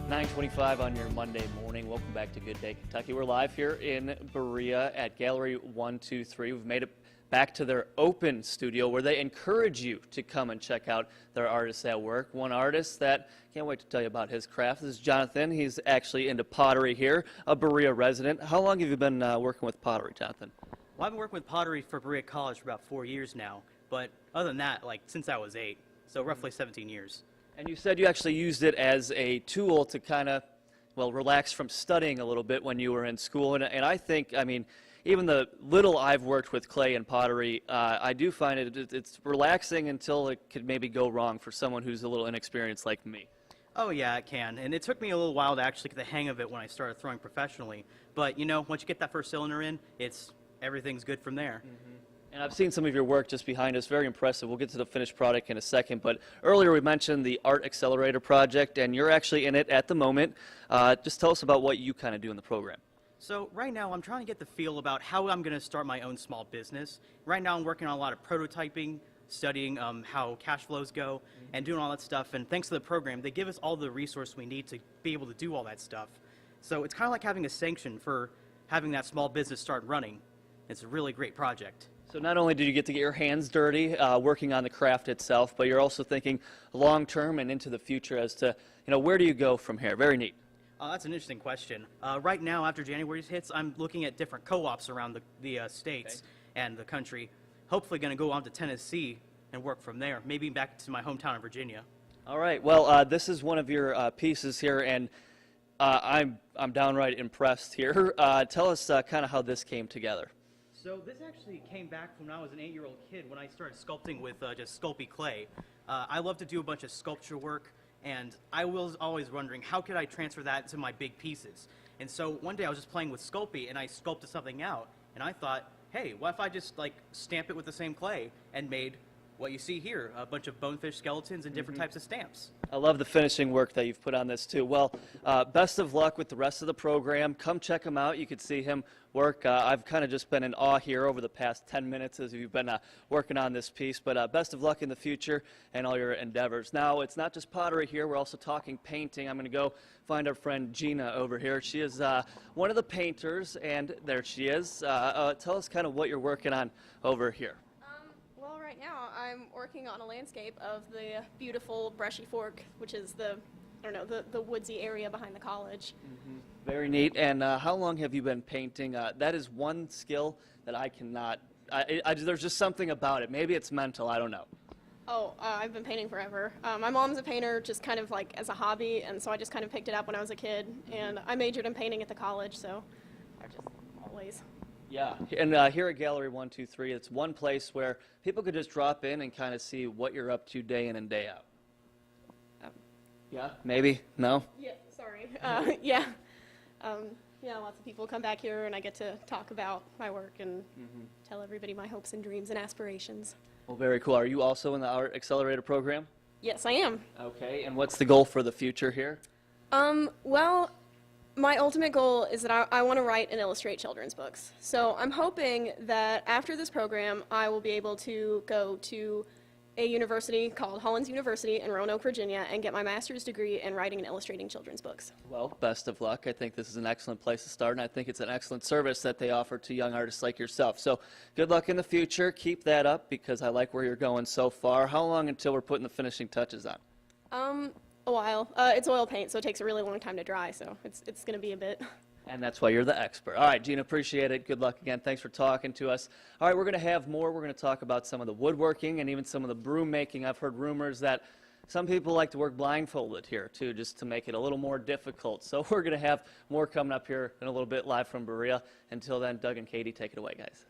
9:25 on your Monday morning. Welcome back to Good Day Kentucky. We're live here in Berea at Gallery 123. We've made it back to their open studio where they encourage you to come and check out their artists at work. One artist that can't wait to tell you about his craft. This is Jonathan. He's actually into pottery here, a Berea resident. How long have you been working with pottery, Jonathan? Well, I've been working with pottery for Berea College for about 4 years now, but other than that, since I was 8, so roughly 17 years. And you said you actually used it as a tool to kind of, well, relax from studying a little bit when you were in school. And I think, I mean, even the little I've worked with clay and pottery, I do find it's relaxing until it could maybe go wrong for someone who's a little inexperienced like me. Oh yeah, it can. And it took me a little while to actually get the hang of it when I started throwing professionally. But, you know, once you get that first cylinder in, everything's good from there. Mm-hmm. And I've seen some of your work just behind us, very impressive. We'll get to the finished product in a second, but earlier we mentioned the Art Accelerator project, and you're actually in it at the moment. Just tell us about what you kind of do in the program. So right now I'm trying to get the feel about how I'm going to start my own small business. Right now I'm working on a lot of prototyping, studying how cash flows go, and doing all that stuff. And thanks to the program, they give us all the resource we need to be able to do all that stuff. So it's kind of like having a sanction for having that small business start running. It's a really great project. So not only did you get to get your hands dirty working on the craft itself, but you're also thinking long-term and into the future as to, you know, where do you go from here? Very neat. That's an interesting question. Right now, after January hits, I'm looking at different co-ops around the states and the country. Hopefully going to go on to Tennessee and work from there, maybe back to my hometown of Virginia. All right. Well, this is one of your pieces here, and I'm downright impressed here. Tell us kind of how this came together. So this actually came back from when I was an 8-year-old kid when I started sculpting with just Sculpey clay. I love to do a bunch of sculpture work, and I was always wondering how could I transfer that to my big pieces. And so one day I was just playing with Sculpey and I sculpted something out, and I thought, hey, what if I just stamp it with the same clay and made what you see here, a bunch of bonefish skeletons and different types of stamps. I love the finishing work that you've put on this too. Well, best of luck with the rest of the program. Come check him out. You can see him work. I've kind of just been in awe here over the past 10 minutes as you've been working on this piece. But best of luck in the future and all your endeavors. Now, it's not just pottery here. We're also talking painting. I'm going to go find our friend Gina over here. She is one of the painters, and there she is. Tell us kind of what you're working on over here. Well, right now I'm working on a landscape of the beautiful Brushy Fork, which is the woodsy area behind the college. Mm-hmm. Very neat. And how long have you been painting? That is one skill that I cannot, there's just something about it. Maybe it's mental, I don't know. Oh, I've been painting forever. My mom's a painter just kind of like as a hobby, and so I just kind of picked it up when I was a kid, and I majored in painting at the college, so I've just always... Yeah, and here at Gallery 123, it's one place where people could just drop in and kind of see what you're up to day in and day out. Yeah, maybe? No? Yeah, sorry. Yeah. Yeah, lots of people come back here, and I get to talk about my work and tell everybody my hopes and dreams and aspirations. Well, very cool. Are you also in the Art Accelerator program? Yes, I am. Okay, and what's the goal for the future here? Well, my ultimate goal is that I want to write and illustrate children's books. So I'm hoping that after this program, I will be able to go to a university called Hollins University in Roanoke, Virginia, and get my master's degree in writing and illustrating children's books. Well, best of luck. I think this is an excellent place to start, and I think it's an excellent service that they offer to young artists like yourself. So good luck in the future. Keep that up because I like where you're going so far. How long until we're putting the finishing touches on? A while. It's oil paint, so it takes a really long time to dry, so it's going to be a bit. And that's why you're the expert. All right, Gina, appreciate it. Good luck again. Thanks for talking to us. All right, we're going to have more. We're going to talk about some of the woodworking and even some of the broom making. I've heard rumors that some people like to work blindfolded here, too, just to make it a little more difficult. So we're going to have more coming up here in a little bit live from Berea. Until then, Doug and Katie, take it away, guys.